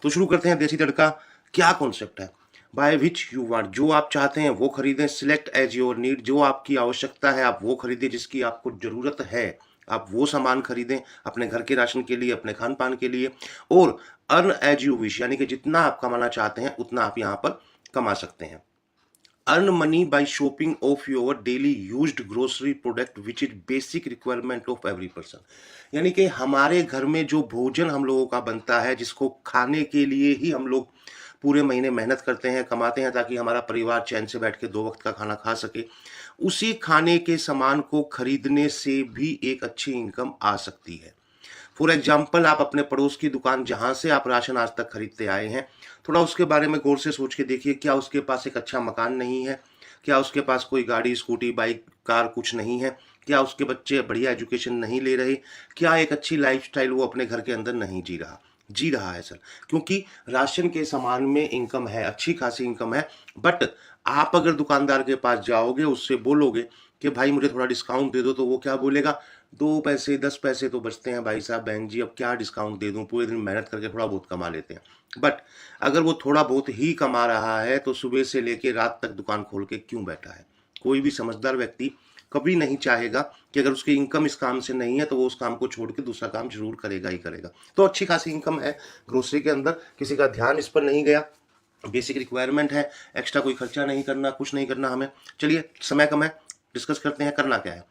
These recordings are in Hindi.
तो शुरू करते हैं देसी तड़का। क्या कॉन्सेप्ट है? बाय विच यू वांट, जो आप चाहते हैं वो खरीदें। सिलेक्ट एज योर नीड, जो आपकी आवश्यकता है आप वो खरीदें, जिसकी आपको जरूरत है आप वो सामान खरीदें अपने घर के राशन के लिए, अपने खान पान के लिए। और अर्न एज यू विश, यानी कि जितना आप कमाना चाहते हैं उतना आप यहाँ पर कमा सकते हैं। Earn money by shopping of your daily used grocery product which is basic requirement of every person. यानी कि हमारे घर में जो भोजन हम लोगों का बनता है, जिसको खाने के लिए ही हम लोग पूरे महीने मेहनत करते हैं, कमाते हैं, ताकि हमारा परिवार चैन से बैठ के 2 वक्त का खाना खा सके, उसी खाने के सामान को खरीदने से भी एक अच्छी इनकम आ सकती है। फॉर एग्जाम्पल, आप अपने पड़ोस की दुकान जहां से आप राशन आज तक खरीदते आए हैं, थोड़ा उसके बारे में गौर से सोच के देखिए। क्या उसके पास एक अच्छा मकान नहीं है? क्या उसके पास कोई गाड़ी, स्कूटी, बाइक, कार कुछ नहीं है? क्या उसके बच्चे बढ़िया एजुकेशन नहीं ले रहे? क्या एक अच्छी लाइफस्टाइल वो अपने घर के अंदर नहीं जी रहा है सर? क्योंकि राशन के सामान में इनकम है, अच्छी खासी इनकम है। बट आप अगर दुकानदार के पास जाओगे, उससे बोलोगे कि भाई मुझे थोड़ा डिस्काउंट दे दो, तो वो क्या बोलेगा? 2 पैसे 10 पैसे तो बचते हैं भाई साहब, बहन जी, अब क्या डिस्काउंट दे दूं, पूरे दिन मेहनत करके थोड़ा बहुत कमा लेते हैं। बट अगर वो थोड़ा बहुत ही कमा रहा है तो सुबह से लेके रात तक दुकान खोल के क्यों बैठा है? कोई भी समझदार व्यक्ति कभी नहीं चाहेगा कि अगर उसकी इनकम इस काम से नहीं है तो वो उस काम को छोड़ के दूसरा काम जरूर करेगा ही करेगा। तो अच्छी खासी इनकम है ग्रोसरी के अंदर, किसी का ध्यान इस पर नहीं गया। बेसिक रिक्वायरमेंट है, एक्स्ट्रा कोई खर्चा नहीं करना, कुछ नहीं करना हमें। चलिए, समय कम है, डिस्कस करते हैं करना क्या है।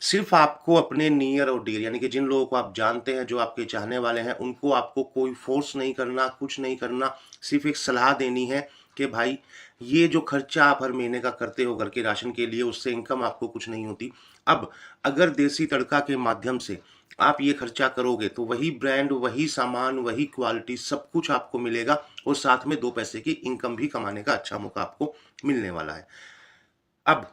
सिर्फ आपको अपने नियर और डियर, यानी कि जिन लोगों को आप जानते हैं, जो आपके चाहने वाले हैं, उनको आपको कोई फोर्स नहीं करना, कुछ नहीं करना। सिर्फ एक सलाह देनी है कि भाई ये जो खर्चा आप हर महीने का करते हो घर के राशन के लिए, उससे इनकम आपको कुछ नहीं होती। अब अगर देसी तड़का के माध्यम से आप ये खर्चा करोगे तो वही ब्रांड, वही सामान, वही क्वालिटी, सब कुछ आपको मिलेगा और साथ में 2 पैसे की इनकम भी कमाने का अच्छा मौका आपको मिलने वाला है। अब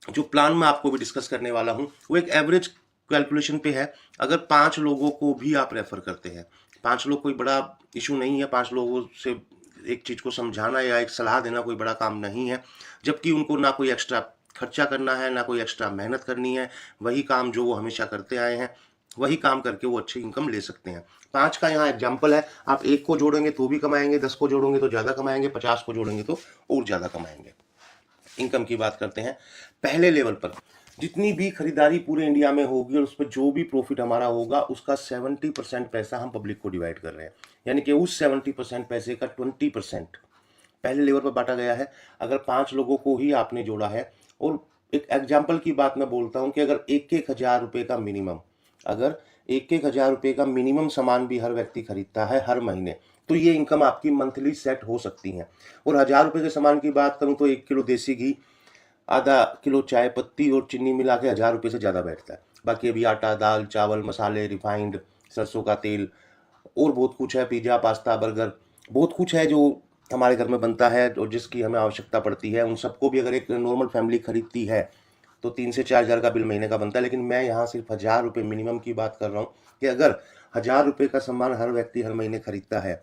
जो प्लान मैं आपको भी डिस्कस करने वाला हूं वो एक एवरेज कैलकुलेशन पे है। अगर 5 लोगों को भी आप रेफर करते हैं, 5 लोग कोई बड़ा इशू नहीं है, 5 लोगों से एक चीज को समझाना या एक सलाह देना कोई बड़ा काम नहीं है। जबकि उनको ना कोई एक्स्ट्रा खर्चा करना है, ना कोई एक्स्ट्रा मेहनत करनी है, वही काम जो वो हमेशा करते आए हैं, वही काम करके वो अच्छी इनकम ले सकते हैं। 5 का यहाँ एग्जाम्पल है। आप 1 को जोड़ेंगे तो भी कमाएंगे, 10 को जोड़ेंगे तो ज्यादा कमाएंगे, 50 को जोड़ेंगे तो और ज्यादा कमाएंगे। इनकम की बात करते हैं। पहले लेवल पर जितनी भी खरीदारी पूरे इंडिया में होगी और उस पर जो भी प्रॉफिट हमारा होगा, उसका 70% पैसा हम पब्लिक को डिवाइड कर रहे हैं। यानी कि उस 70% पैसे का 20% पहले लेवल पर बांटा गया है। अगर 5 लोगों को ही आपने जोड़ा है, और एक एग्जाम्पल की बात मैं बोलता हूं कि अगर 1-1 हज़ार रुपए का मिनिमम, अगर 1-1 हज़ार रुपए का मिनिमम सामान भी हर व्यक्ति खरीदता है हर महीने, तो ये इनकम आपकी मंथली सेट हो सकती है। और 1,000 रुपए के सामान की बात करूं तो 1 किलो देसी घी, आधा किलो चाय पत्ती और चीनी मिला के 1,000 रुपए से ज़्यादा बैठता है। बाकी अभी आटा, दाल, चावल, मसाले, रिफाइंड, सरसों का तेल और बहुत कुछ है, पिज्ज़ा, पास्ता, बर्गर, बहुत कुछ है जो हमारे घर में बनता है और जिसकी हमें आवश्यकता पड़ती है। उन सबको भी अगर एक नॉर्मल फैमिली खरीदती है तो 3 से 4 हज़ार का बिल महीने का बनता है। लेकिन मैं यहाँ सिर्फ 1,000 रुपये मिनिमम की बात कर रहा हूँ कि अगर 1,000 रुपये का सामान हर व्यक्ति हर महीने खरीदता है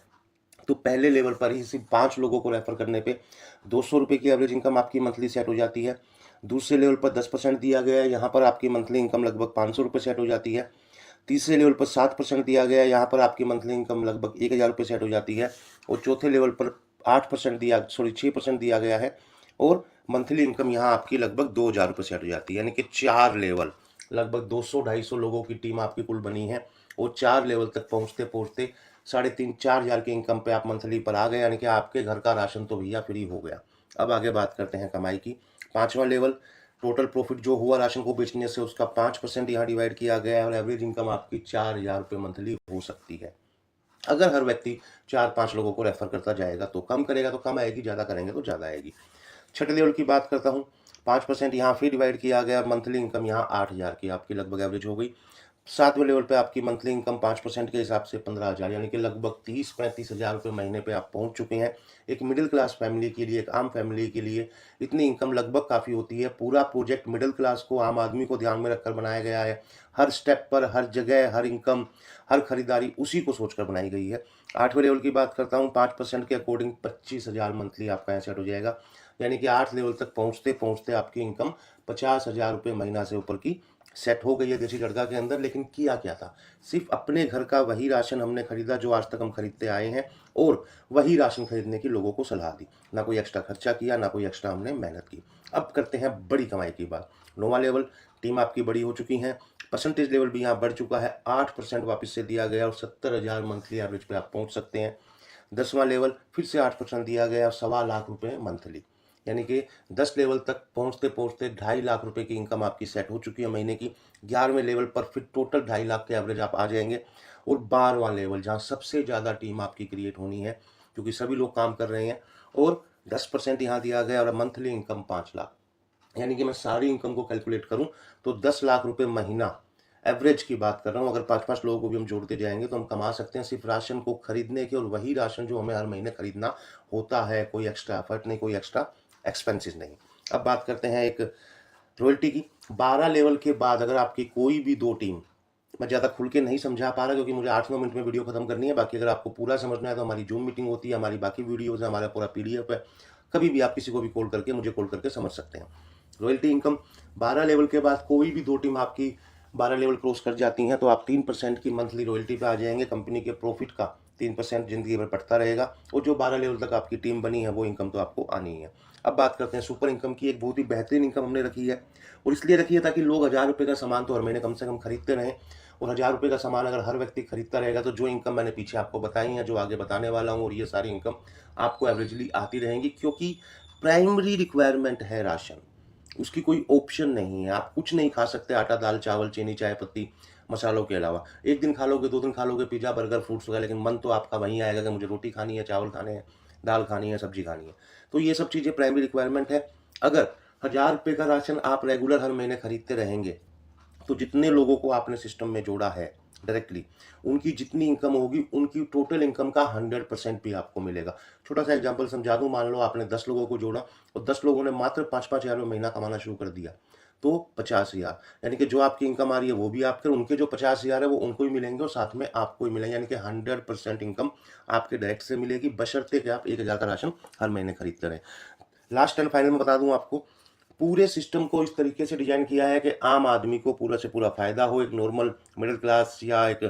तो पहले लेवल पर ही सिर्फ 5 लोगों को रेफर करने पे 200 रुपये की एवरेज इनकम आपकी मंथली सेट हो जाती है। दूसरे लेवल पर 10% दिया गया है, यहाँ पर आपकी मंथली इनकम लगभग 500 रुपये सेट हो जाती है। तीसरे लेवल पर 7% दिया गया है, यहाँ पर आपकी मंथली इनकम लगभग 1,000 रुपये सेट हो जाती है। और चौथे लेवल पर 6% दिया गया है और मंथली इनकम यहाँ आपकी लगभग 2,000 रुपये सेट हो जाती है। यानी कि 4 लेवल, लगभग 200-250 लोगों की टीम आपकी कुल बनी है और 4 लेवल तक पहुँचते पहुँचते 3,500-4,000 की इनकम पे आप मंथली पर आ गए। यानी कि आपके घर का राशन तो भैया फ्री हो गया। अब आगे बात करते हैं कमाई की। 5वां लेवल, टोटल प्रॉफिट जो हुआ राशन को बेचने से उसका 5% यहाँ डिवाइड किया गया है और एवरेज इनकम आपकी 4,000 रुपये मंथली हो सकती है। अगर हर व्यक्ति 4-5 लोगों को रेफर करता जाएगा तो कम करेगा तो कम आएगी, ज़्यादा करेंगे तो ज़्यादा आएगी। छठे लेवल की बात करता हूँ। 5% यहाँ फिर डिवाइड किया गया, मंथली इनकम यहाँ 8,000 की आपकी लगभग एवरेज हो गई। 7वें लेवल पे आपकी मंथली इनकम 5% के हिसाब से 15,000, यानी कि लगभग 30-35 हज़ार रुपये महीने पे आप पहुंच चुके हैं। एक मिडिल क्लास फैमिली के लिए, एक आम फैमिली के लिए इतनी इनकम लगभग काफ़ी होती है। पूरा प्रोजेक्ट मिडिल क्लास को, आम आदमी को ध्यान में रखकर बनाया गया है। हर स्टेप पर, हर जगह, हर इनकम, हर खरीदारी उसी को सोचकर बनाई गई है। 8वें लेवल की बात करता हूँ। 5% के अकॉर्डिंग 25,000 मंथली आपका यहाँ सेट हो जाएगा। यानी कि 8 लेवल तक पहुँचते पहुँचते आपकी इनकम 50,000 रुपये महीना से ऊपर की सेट हो गई है देसी तड़का के अंदर। लेकिन किया क्या था, सिर्फ अपने घर का वही राशन हमने खरीदा जो आज तक हम खरीदते आए हैं, और वही राशन खरीदने की लोगों को सलाह दी। ना कोई एक्स्ट्रा खर्चा किया, ना कोई एक्स्ट्रा हमने मेहनत की। अब करते हैं बड़ी कमाई की बात। 9वां लेवल, टीम आपकी बड़ी हो चुकी है, परसेंटेज लेवल भी यहाँ बढ़ चुका है, 8% वापस से दिया गया और 70,000 मंथली एवरेज पे आप पहुंच सकते हैं। 10वां लेवल फिर से 8% दिया गया और 1.25 लाख रुपए मंथली, यानी कि 10 लेवल तक पहुंचते पहुंचते 2.5 लाख रुपए की इनकम आपकी सेट हो चुकी है महीने की। 11वें लेवल पर फिर टोटल 2.5 लाख के एवरेज आप आ जाएंगे। और 12वां लेवल जहां सबसे ज़्यादा टीम आपकी क्रिएट होनी है, क्योंकि सभी लोग काम कर रहे हैं, और 10% यहाँ दिया गया और मंथली इनकम 5 लाख, यानी कि मैं सारी इनकम को कैलकुलेट करूं तो 10 लाख रुपए महीना एवरेज की बात कर रहा हूं। अगर 5-5 लोगों को भी हम जोड़ते जाएंगे तो हम कमा सकते हैं सिर्फ राशन को खरीदने के, और वही राशन जो हमें हर महीने खरीदना होता है। कोई एक्स्ट्रा एफर्ट नहीं, कोई एक्स्ट्रा एक्सपेंसेस नहीं। अब बात करते हैं एक रॉयल्टी की। 12 लेवल के बाद अगर आपकी कोई भी 2 टीम, मैं ज़्यादा खुल के नहीं समझा पा रहा क्योंकि मुझे 8-9 मिनट में वीडियो खत्म करनी है। बाकी अगर आपको पूरा समझना है तो हमारी जूम मीटिंग होती है, हमारी बाकी वीडियोज़ है, हमारा पूरा PDF है। कभी भी आप किसी को भी कॉल करके, मुझे कॉल करके समझ सकते हैं। रॉयल्टी इनकम 12 लेवल के बाद कोई भी 2 टीम आपकी 12 लेवल क्रॉस कर जाती हैं तो आप 3% की मंथली रॉयल्टी पे आ जाएंगे। कंपनी के प्रॉफिट का 3% जिंदगी भर बढ़ता रहेगा, और जो 12 लेवल तक आपकी टीम बनी है वो इनकम तो आपको आनी ही है। अब बात करते हैं सुपर इनकम की। एक बहुत ही बेहतरीन इनकम हमने रखी है, और इसलिए रखी है ताकि लोग 1000 रुपये का सामान तो हर महीने कम से कम खरीदते रहें। और 1000 रुपये का सामान अगर हर व्यक्ति खरीदता रहेगा तो जो इनकम मैंने पीछे आपको बताई है, जो आगे बताने वाला हूँ, और ये सारी इनकम आपको एवरेजली आती रहेंगी, क्योंकि प्राइमरी रिक्वायरमेंट है राशन, उसकी कोई ऑप्शन नहीं है। आप कुछ नहीं खा सकते आटा, दाल, चावल, चीनी, चाय पत्ती, मसालों के अलावा। एक दिन खा लोगे, 2 दिन खा लोगे पिज़्ज़ा, बर्गर, फ्रूट्स वगैरह, लेकिन मन तो आपका वहीं आएगा कि मुझे रोटी खानी है, चावल खाने हैं, दाल खानी है, सब्जी खानी है। तो ये सब चीज़ें प्राइमरी रिक्वायरमेंट है। अगर 1000 रुपये का राशन आप रेगुलर हर महीने खरीदते रहेंगे तो जितने लोगों को आपने सिस्टम में जोड़ा है डायरेक्टली, उनकी जितनी इनकम होगी उनकी टोटल इनकम का 100% भी आपको मिलेगा। छोटा सा एग्जांपल समझा दूं, मान लो आपने 10 लोगों को जोड़ा और 10 लोगों ने मात्र 5-5 हज़ार में महीना कमाना शुरू कर दिया, तो 50,000, यानी कि जो आपकी इनकम आ रही है वो भी आपके, उनके जो 50,000 है वो उनको ही मिलेंगे और साथ में आपको ही मिलेंगे, यानी कि 100% इनकम आपके डायरेक्ट से मिलेगी, बशर्ते कि आप 1000 का राशन हर महीने खरीदते रहें। लास्ट एंड फाइनल में बता दूं आपको, पूरे सिस्टम को इस तरीके से डिजाइन किया है कि आम आदमी को पूरा से पूरा फायदा हो, एक नॉर्मल मिडिल क्लास या एक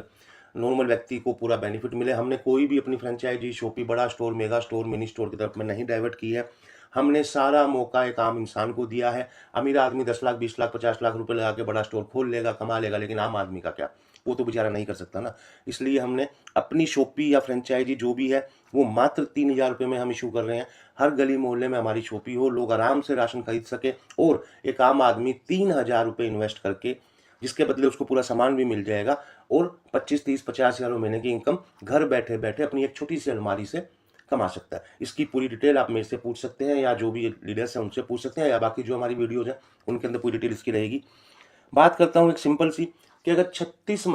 नॉर्मल व्यक्ति को पूरा बेनिफिट मिले। हमने कोई भी अपनी फ्रेंचाइजी शॉपी, बड़ा store, mega store, mini store की तरफ में नहीं डाइवर्ट की है। हमने सारा मौका एक आम इंसान को दिया है। अमीर आदमी 10 लाख, 20 लाख, 50 लाख रुपए लगा के बड़ा स्टोर खोल लेगा, कमा लेगा, लेकिन आम आदमी का क्या, वो तो बेचारा नहीं कर सकता ना। इसलिए हमने अपनी शॉपी या फ्रेंचाइजी जो भी है वो मात्र 3,000 रुपये में हम इशू कर रहे हैं। हर गली मोहल्ले में हमारी शॉपी हो, लोग आराम से राशन खरीद सके, और एक आम आदमी 3,000 रुपये इन्वेस्ट करके, जिसके बदले उसको पूरा सामान भी मिल जाएगा, और 25, 30, 50,000 महीने की इनकम घर बैठे बैठे अपनी एक छोटी सी अलमारी से कमा सकता है। इसकी पूरी डिटेल आप मेरे से पूछ सकते हैं, या जो भी लीडर्स हैं उनसे पूछ सकते हैं, या बाकी जो हमारी वीडियोज हैं उनके अंदर पूरी डिटेल इसकी रहेगी। बात करता हूँ एक सिंपल सी, कि अगर 36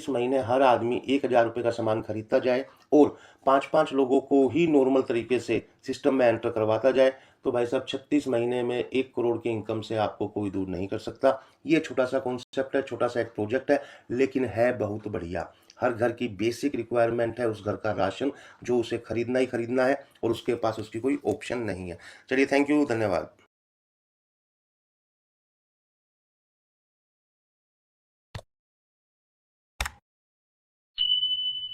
महीने हर आदमी 1,000 रुपये का सामान खरीदता जाए और 5-5 लोगों को ही नॉर्मल तरीके से सिस्टम में एंटर करवाता जाए, तो भाई साहब 36 महीने में 1 करोड़ की इनकम से आपको कोई दूर नहीं कर सकता। ये छोटा सा कॉन्सेप्ट है, छोटा सा एक प्रोजेक्ट है, लेकिन है बहुत बढ़िया। हर घर की बेसिक रिक्वायरमेंट है उस घर का राशन, जो उसे खरीदना ही खरीदना है, और उसके पास उसकी कोई ऑप्शन नहीं है। चलिए, थैंक यू, धन्यवाद।